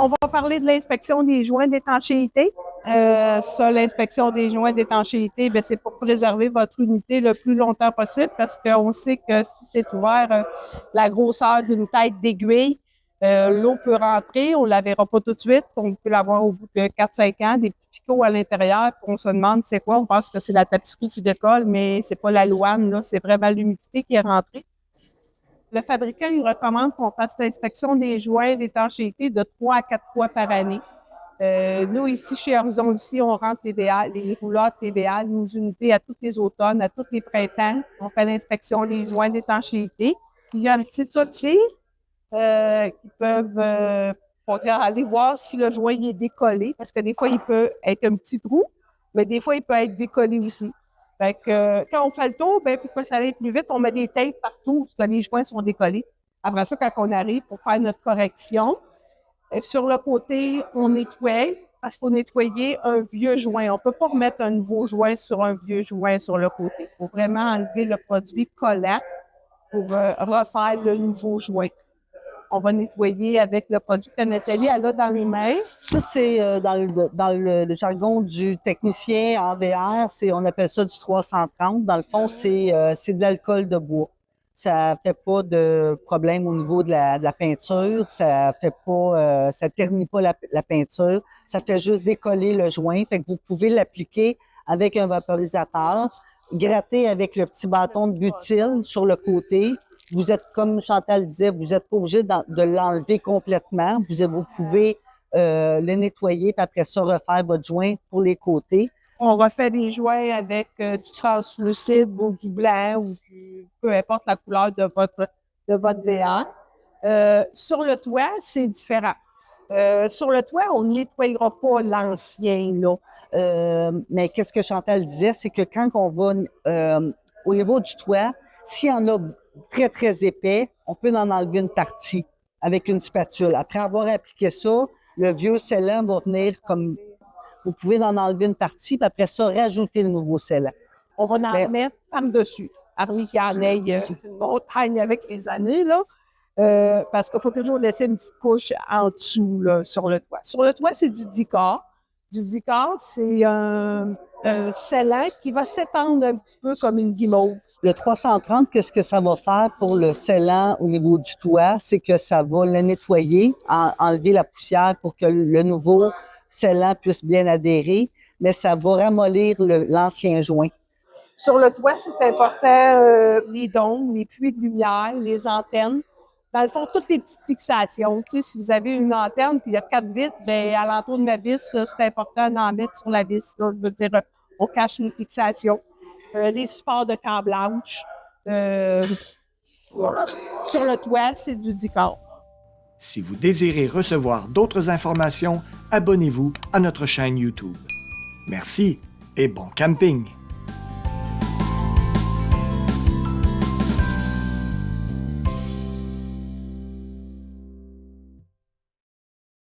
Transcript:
On va parler de l'inspection des joints d'étanchéité. L'inspection des joints d'étanchéité, c'est pour préserver votre unité le plus longtemps possible parce qu'on sait que si c'est ouvert, la grosseur d'une tête d'aiguille, l'eau peut rentrer, on la verra pas tout de suite, on peut l'avoir au bout de 4-5 ans, des petits picots à l'intérieur, puis on se demande c'est quoi, on pense que c'est la tapisserie qui décolle, mais c'est pas la louane, là, c'est vraiment l'humidité qui est rentrée. Le fabricant, il recommande qu'on fasse l'inspection des joints d'étanchéité de 3 à 4 fois par année. Nous, ici, chez Horizon Lucie, on rentre les roulottes TVA, nos unités à tous les automnes, à tous les printemps. On fait l'inspection des joints d'étanchéité. Il y a un petit outil qui peuvent aller voir si le joint est décollé, parce que des fois, il peut être un petit trou, mais des fois, il peut être décollé aussi. Fait que quand on fait le tour, pour que ça aille plus vite, on met des tapes partout où les joints sont décollés. Après ça, quand on arrive pour faire notre correction, sur le côté, on nettoie parce qu'il faut nettoyer un vieux joint. On peut pas remettre un nouveau joint sur un vieux joint sur le côté. Il faut vraiment enlever le produit collant pour refaire le nouveau joint. On va nettoyer avec le produit que Nathalie elle a dans les mains. Ça, c'est dans le jargon du technicien en VR, on appelle ça du 330. Dans le fond, c'est de l'alcool de bois. Ça fait pas de problème au niveau de la peinture. Ça fait pas, ça ternit pas la peinture. Ça fait juste décoller le joint. Fait que vous pouvez l'appliquer avec un vaporisateur, gratter avec le petit bâton de butyle sur le côté. Vous êtes, comme Chantal disait, vous n'êtes pas obligé de l'enlever complètement. Vous pouvez le nettoyer, puis après ça, refaire votre joint pour les côtés. On refait des joints avec du translucide ou du blanc ou peu importe la couleur de votre VR. Sur le toit, c'est différent. Sur le toit, on ne nettoyera pas l'ancien, là. Mais qu'est-ce que Chantal disait, c'est que quand on va au niveau du toit, s'il y en a très, très épais, on peut en enlever une partie avec une spatule. Après avoir appliqué ça, le vieux scellant va venir comme... Vous pouvez en enlever une partie, puis après ça, rajouter le nouveau scellant. On va en mettre par-dessus. Parmi qu'il y en ait une montagne avec les années, là. Parce qu'il faut toujours laisser une petite couche en dessous, là, sur le toit. Sur le toit, c'est du Dicor. Du Dicor, c'est un scellant qui va s'étendre un petit peu comme une guimauve. Le 330, qu'est-ce que ça va faire pour le scellant au niveau du toit? C'est que ça va le nettoyer, enlever la poussière pour que le nouveau scellant puisse bien adhérer, mais ça va ramollir l'ancien joint. Sur le toit, c'est important, les dômes, les puits de lumière, les antennes. Dans le fond, toutes les petites fixations. Tu sais, si vous avez une antenne puis il y a 4 vis, à l'entour de la vis, c'est important d'en mettre sur la vis. Là. Je veux dire, on cache les fixations. Les supports de câblage. Sur le toit, c'est du Dicor. Si vous désirez recevoir d'autres informations, abonnez-vous à notre chaîne YouTube. Merci et bon camping!